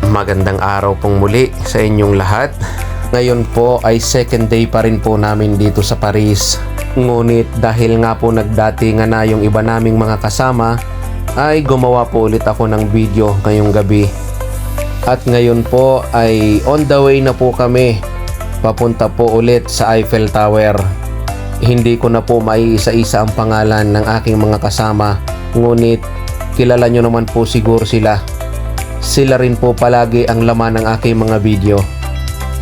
Magandang araw pong muli sa inyong lahat. Ngayon po ay second day pa rin po namin dito sa Paris. Ngunit dahil nga po nagdatingan na yung iba naming mga kasama, ay gumawa po ulit ako ng video ngayong gabi. At ngayon po ay on the way na po kami. Papunta po ulit sa Eiffel Tower. Hindi ko na po maiisa-isa ang pangalan ng aking mga kasama. Ngunit kilala nyo naman po siguro sila. Sila rin po palagi ang laman ng aking mga video.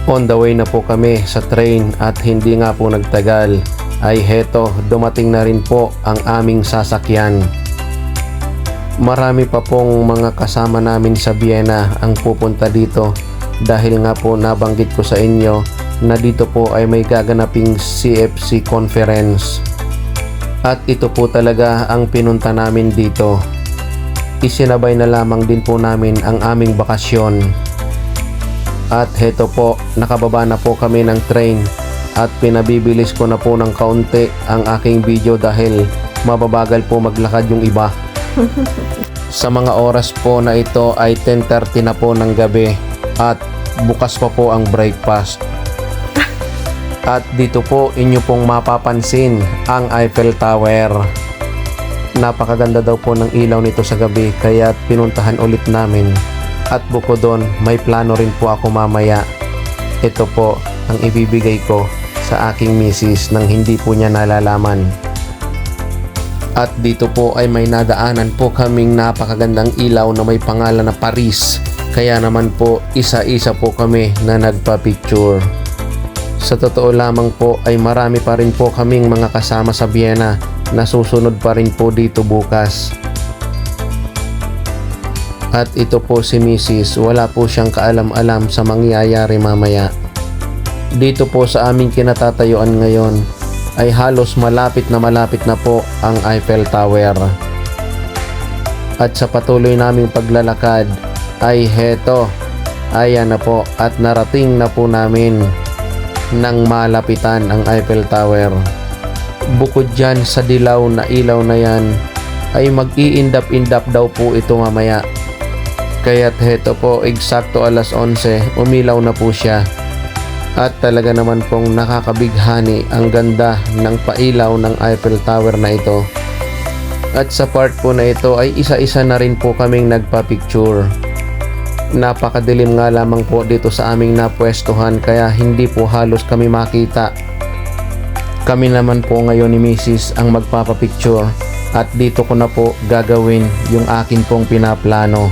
On the way na po kami sa train at hindi nga po nagtagal ay heto, dumating na rin po ang aming sasakyan. Marami pa pong mga kasama namin sa Vienna ang pupunta dito dahil nga po nabanggit ko sa inyo na dito po ay may gaganaping CFC conference. At ito po talaga ang pinunta namin dito. Isinabay na lamang din po namin ang aming bakasyon. At heto po, nakababa na po kami ng train at pinabibilis ko na po ng kaunti ang aking video dahil mababagal po maglakad yung iba. Sa mga oras po na ito ay 10:30 na po ng gabi at bukas pa po ang breakfast. At dito po inyo pong mapapansin ang Eiffel Tower. Napakaganda daw po ng ilaw nito sa gabi kaya pinuntahan ulit namin. At bukod doon, may plano rin po ako mamaya. Ito po ang ibibigay ko sa aking misis nang hindi po niya nalalaman. At dito po ay may nadaanan po kaming napakagandang ilaw na may pangalan na Paris. Kaya naman po isa-isa po kami na nagpa-picture. Sa totoo lamang po ay marami pa rin po kaming mga kasama sa Vienna na susunod pa rin po dito bukas. At ito po si Mrs. Wala po siyang kaalam-alam sa mangyayari mamaya. Dito po sa aming kinatatayuan ngayon ay halos malapit na po ang Eiffel Tower. At sa patuloy naming paglalakad ay heto, ayan na po at narating na po namin nang malapitan ang Eiffel Tower. Bukod dyan sa dilaw na ilaw na yan ay mag-iindap-indap daw po ito mamaya. Kaya't heto po, eksakto alas 11 umilaw na po siya. At talaga naman pong nakakabighani ang ganda ng pailaw ng Eiffel Tower na ito. At sa part po na ito ay isa-isa na rin po kaming nagpa-picture. Napakadilim nga lamang po dito sa aming napwestuhan kaya hindi po halos kami makita. Kami naman po ngayon ni Mrs. ang magpapapicture at dito ko na po gagawin yung akin pong pinaplano.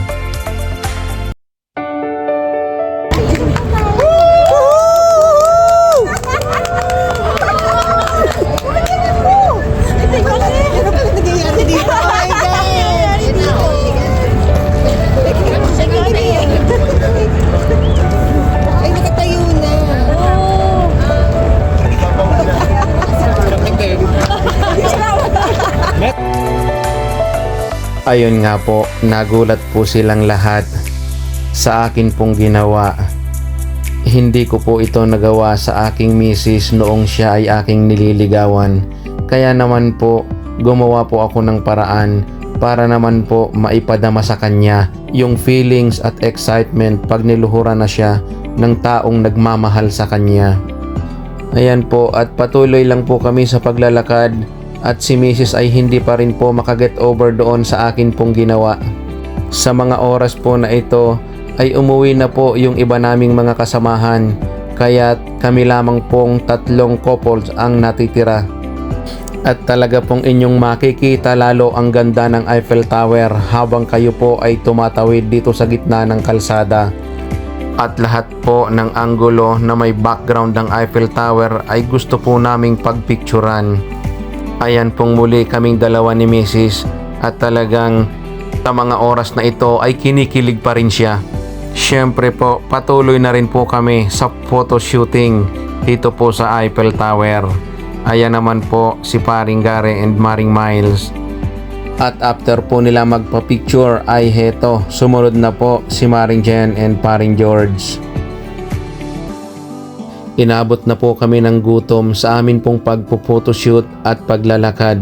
Ayun nga po, nagulat po silang lahat sa akin pong ginawa. Hindi ko po ito nagawa sa aking misis noong siya ay aking nililigawan. Kaya naman po, gumawa po ako ng paraan para naman po maipadama sa kanya yung feelings at excitement pag niluhuran na siya ng taong nagmamahal sa kanya. Ayan po, at patuloy lang po kami sa paglalakad. At si Mrs. ay hindi pa rin po makaget over doon sa akin pong ginawa. Sa mga oras po na ito ay umuwi na po yung iba naming mga kasamahan. Kaya kami lamang pong 3 couples ang natitira. At talaga pong inyong makikita lalo ang ganda ng Eiffel Tower habang kayo po ay tumatawid dito sa gitna ng kalsada. At lahat po ng anggulo na may background ng Eiffel Tower ay gusto po naming pagpicturan. Ayan pong muli kaming dalawa ni Mrs. At talagang sa mga oras na ito ay kinikilig pa rin siya. Siyempre po patuloy na rin po kami sa photo shooting dito po sa Eiffel Tower. Ayan naman po si Paring Gary and Maring Miles. At after po nila magpa-picture ay heto, sumunod na po si Maring Jen and Paring George. Inabot na po kami ng gutom sa amin pong pagpo-photoshoot at paglalakad.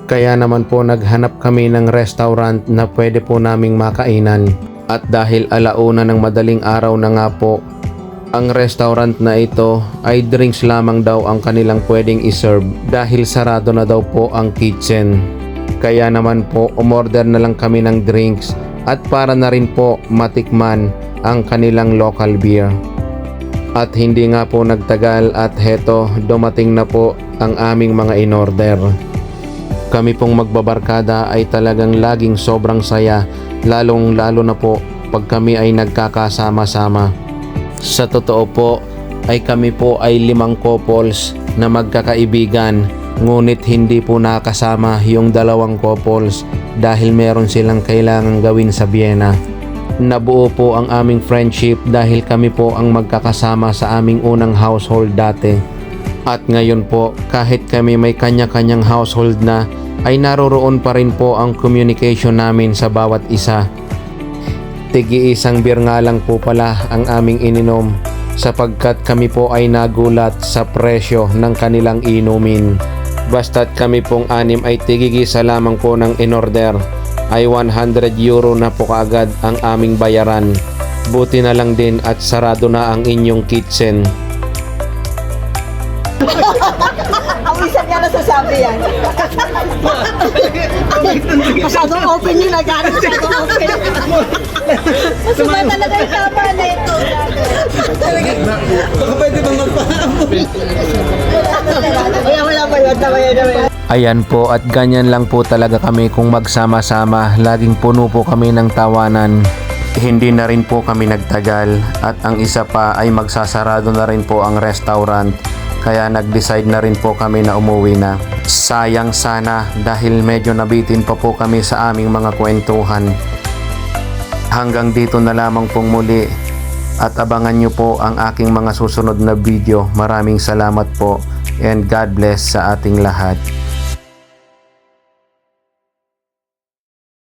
Kaya naman po naghanap kami ng restaurant na pwede po naming makainan. At dahil alauna ng madaling araw na nga po, ang restaurant na ito ay drinks lamang daw ang kanilang pwedeng iserve dahil sarado na daw po ang kitchen. Kaya naman po umorder na lang kami ng drinks at para na rin po matikman ang kanilang local beer. At hindi nga po nagtagal at heto dumating na po ang aming mga inorder. Kami pong magbabarkada ay talagang laging sobrang saya, lalong lalo na po pag kami ay nagkakasama-sama. Sa totoo po ay kami po ay 5 couples na magkakaibigan, ngunit hindi po nakasama yung 2 couples dahil meron silang kailangang gawin sa Vienna. Nabuo po ang aming friendship dahil kami po ang magkakasama sa aming unang household dati. At ngayon po, kahit kami may kanya-kanyang household na, ay naroroon pa rin po ang communication namin sa bawat isa. Tigi-isang beer nga lang po pala ang aming ininom sapagkat kami po ay nagulat sa presyo ng kanilang inumin. Basta't kami pong 6 ay tigigisa lamang po ng inorder ay 100 euro na po kaagad ang aming bayaran. Buti na lang din at sarado na ang inyong kitchen. Ang isa niya nasasabi yan. Masyadong open yun, nagano masyadong open. Masuma talaga yung tama na ito. Baka pwede bang magpahamon? Wala pa yun, tama yun. Ayan po at ganyan lang po talaga kami kung magsama-sama. Laging puno po kami ng tawanan. Hindi na rin po kami nagtagal at ang isa pa ay magsasarado na rin po ang restaurant. Kaya nag-decide na rin po kami na umuwi na. Sayang sana dahil medyo nabitin pa po kami sa aming mga kwentuhan. Hanggang dito na lamang pong muli at abangan nyo po ang aking mga susunod na video. Maraming salamat po and God bless sa ating lahat.